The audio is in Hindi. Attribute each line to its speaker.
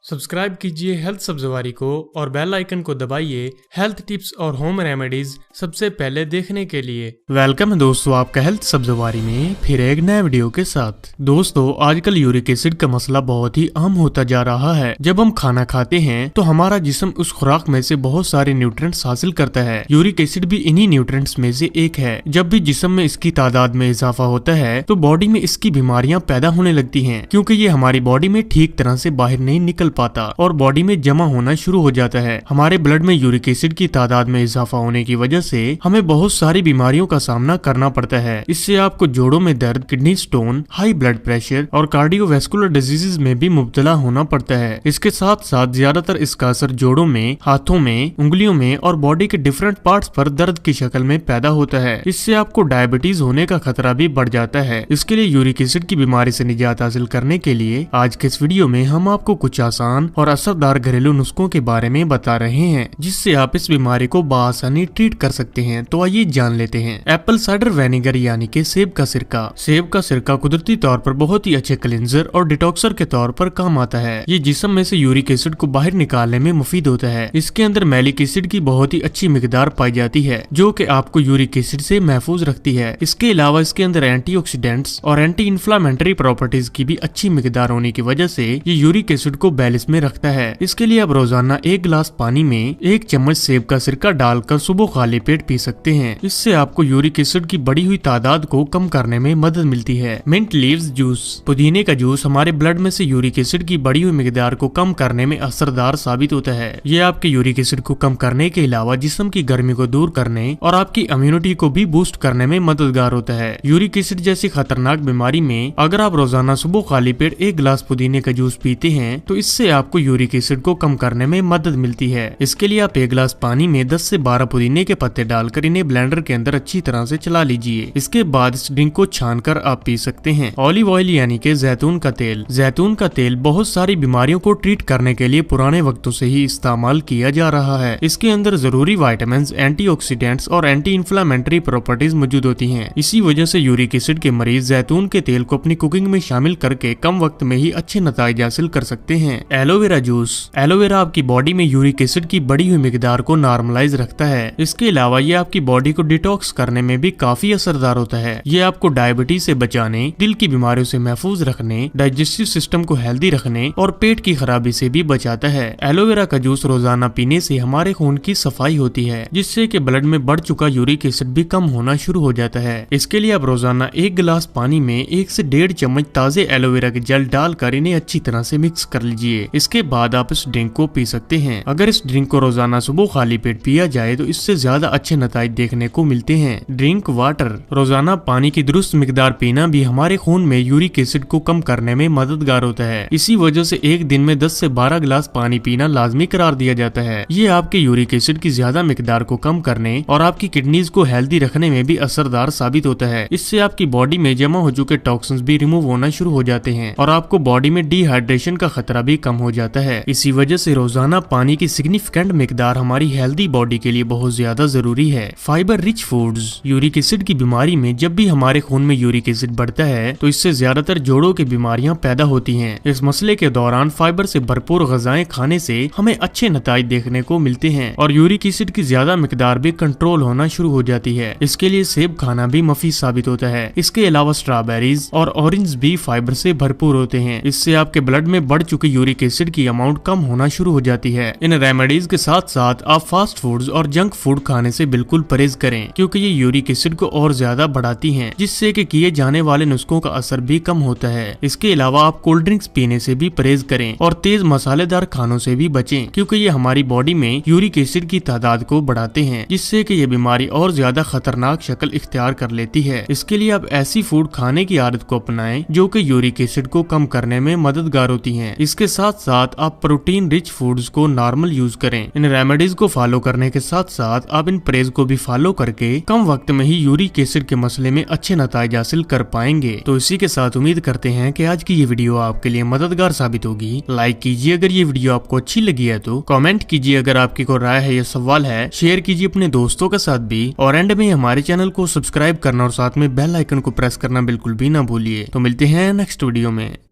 Speaker 1: सब्सक्राइब कीजिए हेल्थ सब्जवारी को और बेल आइकन को दबाइए हेल्थ टिप्स और होम रेमेडीज सबसे पहले देखने के लिए। वेलकम है दोस्तों आपका हेल्थ सब्जवारी में फिर एक नए वीडियो के साथ। दोस्तों आजकल यूरिक एसिड का मसला बहुत ही आम होता जा रहा है। जब हम खाना खाते हैं तो हमारा जिस्म उस खुराक में से बहुत सारे न्यूट्रिएंट्स हासिल करता है। यूरिक एसिड भी इन्हीं न्यूट्रिएंट्स में से एक है। जब भी जिस्म में इसकी तादाद में इजाफा होता है तो बॉडी में इसकी बीमारियां पैदा होने लगती हैं, क्योंकि ये हमारी बॉडी में ठीक तरह से बाहर नहीं निकल पाता और बॉडी में जमा होना शुरू हो जाता है। हमारे ब्लड में यूरिक एसिड की तादाद में इजाफा होने की वजह से हमें बहुत सारी बीमारियों का सामना करना पड़ता है। इससे आपको जोड़ों में दर्द, kidney stone, high blood pressure और कार्डियोवैस्कुलर डिजीजेज में भी मुब्तला होना पड़ता है। इसके साथ साथ ज्यादातर इसका असर जोड़ों में, हाथों में, उंगलियों में और बॉडी के डिफरेंट पार्ट्स पर दर्द की शक्ल में पैदा होता है। इससे आपको डायबिटीज होने का खतरा भी बढ़ जाता है। इसके लिए यूरिक एसिड की बीमारी से निजात हासिल करने के लिए आज के इस वीडियो में हम आपको कुछ आसान और असरदार घरेलू नुस्खों के बारे में बता रहे हैं, जिससे आप इस बीमारी को बआसानी ट्रीट कर सकते हैं। तो आइए जान लेते हैं। एप्पल साइडर विनेगर यानी कि सेब का सिरका। सेब का सिरका कुदरती तौर पर बहुत ही अच्छे क्लींजर और डिटॉक्सर के तौर पर काम आता है। ये जिस्म में से यूरिक एसिड को बाहर निकालने में मुफीद होता है। इसके अंदर मैलिक एसिड की बहुत ही अच्छी मिकदार पाई जाती है, जो कि आपको यूरिक एसिड से महफूज रखती है। इसके अलावा इसके अंदर एंटीऑक्सीडेंट्स और एंटी इन्फ्लामेटरी प्रॉपर्टीज की भी अच्छी मिकदार होने की वजह से ये यूरिक एसिड को बैलेंस में रखता है। इसके लिए आप रोजाना 1 गिलास पानी में 1 चम्मच सेब का सिरका डालकर सुबह खाली पेट पी सकते हैं। इससे आपको यूरिक एसिड की बढ़ी हुई तादाद को कम करने में मदद मिलती है। Mint leaves juice. पुदीने का जूस हमारे ब्लड में से यूरिक एसिड की बढ़ी हुई मिकदार को कम करने में असरदार साबित होता है। ये आपके यूरिक एसिड को कम करने के अलावा जिस्म की गर्मी को दूर करने और आपकी इम्यूनिटी को भी बूस्ट करने में मददगार होता है। यूरिक एसिड जैसी खतरनाक बीमारी में अगर आप रोजाना सुबह खाली पेट 1 गिलास पुदीने का जूस पीते हैं तो इससे आपको यूरिक एसिड को कम करने में मदद मिलती है। इसके लिए आप 1 गिलास पानी में 10 से 12 पुदीने के पत्ते डालकर इन्हें ब्लेंडर के अंदर अच्छी तरह से चला लीजिए। इसके बाद इस ड्रिंक को छानकर आप पी सकते हैं। ऑलिव ऑयल यानी कि जैतून का तेल। जैतून का तेल बहुत सारी बीमारियों को ट्रीट करने के लिए पुराने वक्तों से ही इस्तेमाल किया जा रहा है। इसके अंदर जरूरी विटामिन, एंटीऑक्सीडेंट्स और एंटी इन्फ्लामेटरी प्रॉपर्टीज मौजूद होती हैं। इसी वजह से यूरिक एसिड के मरीज जैतून के तेल को अपनी कुकिंग में शामिल करके कम वक्त में ही अच्छे नतीजे हासिल कर सकते हैं। Aloe vera juice. एलोवेरा आपकी बॉडी में यूरिक एसिड की बढ़ी हुई मिकदार को नॉर्मलाइज रखता है। इसके अलावा ये आपकी बॉडी को डिटॉक्स करने में भी काफी असरदार होता है। ये आपको डायबिटीज से बचाने, दिल की बीमारियों से महफूज रखने, डाइजेस्टिव सिस्टम को हेल्दी रखने और पेट की खराबी से भी बचाता है। एलोवेरा का जूस रोजाना पीने से हमारे खून की सफाई होती है, जिससे कि ब्लड में बढ़ चुका यूरिक एसिड भी कम होना शुरू हो जाता है। इसके लिए आप रोजाना 1 गिलास पानी में 1 से 1.5 चम्मच ताजे एलोवेरा के जेल डालकर इन्हें अच्छी तरह से मिक्स कर लीजिए। इसके बाद आप इस ड्रिंक को पी सकते हैं। अगर इस ड्रिंक को रोजाना सुबह खाली पेट पिया जाए तो इससे ज्यादा अच्छे नतीजे देखने को मिलते हैं। Drink water. रोजाना पानी की दुरुस्त मिकदार पीना भी हमारे खून में यूरिक एसिड को कम करने में मददगार होता है। इसी वजह से एक दिन में 10 से 12 गिलास पानी पीना लाजमी करार दिया जाता है। ये आपके यूरिक एसिड की ज्यादा मिकदार को कम करने और आपकी किडनीज को हेल्दी रखने में भी असरदार साबित होता है। इससे आपकी बॉडी में जमा हो चुके टॉक्सिन्स भी रिमूव होना शुरू हो जाते हैं और आपको बॉडी में डिहाइड्रेशन का खतरा भी कम हो जाता है। इसी वजह से रोजाना पानी की सिग्निफिकेंट मिकदार हमारी हेल्दी बॉडी के लिए बहुत ज्यादा जरूरी है। Fibre rich foods. Uric acid की बीमारी में जब भी हमारे खून में यूरिक एसिड बढ़ता है तो इससे ज्यादातर जोड़ों की बीमारियां पैदा होती हैं। इस मसले के दौरान फाइबर से भरपूर ग़िज़ाएं खाने से हमें अच्छे नतीजे देखने को मिलते हैं और यूरिक एसिड की ज्यादा मिकदार भी कंट्रोल होना शुरू हो जाती है। इसके लिए सेब खाना भी मुफीद साबित होता है। इसके अलावा स्ट्रॉबेरीज और ऑरेंज भी फाइबर से भरपूर होते हैं। इससे आपके ब्लड में बढ़ चुके यूरिक एसिड की अमाउंट कम होना शुरू हो जाती है। इन रेमेडीज के साथ साथ आप फास्ट फूड्स और जंक फूड खाने से बिल्कुल परहेज करें, क्योंकि ये यूरिक एसिड को और ज्यादा बढ़ाती हैं, जिससे कि किए जाने वाले नुस्खों का असर भी कम होता है। इसके अलावा आप कोल्ड ड्रिंक्स पीने से भी परहेज करें और तेज मसालेदार खानों से भी बचें, क्योंकि ये हमारी बॉडी में यूरिक एसिड की तादाद को बढ़ाते हैं, जिससे कि ये बीमारी और ज्यादा खतरनाक शक्ल इख्तियार कर लेती है। इसके लिए आप ऐसी फूड खाने की आदत को अपनाएं जो कि यूरिक एसिड को कम करने में मददगार होती हैं। इसके साथ साथ आप प्रोटीन रिच फूड्स को नॉर्मल यूज करें। इन रेमेडीज को फॉलो करने के साथ साथ आप इन परहेज को भी फॉलो करके कम वक्त में ही यूरिक एसिड के मसले में अच्छे नतीजे हासिल कर पाएंगे। तो इसी के साथ उम्मीद करते हैं कि आज की ये वीडियो आपके लिए मददगार साबित होगी। लाइक कीजिए अगर ये वीडियो आपको अच्छी लगी है तो, कमेंट कीजिए अगर आपकी कोई राय है या सवाल है, शेयर कीजिए अपने दोस्तों के साथ भी और एंड में हमारे चैनल को सब्सक्राइब करना और साथ में बेल आइकन को प्रेस करना बिल्कुल भी ना भूलिए। तो मिलते हैं नेक्स्ट वीडियो में।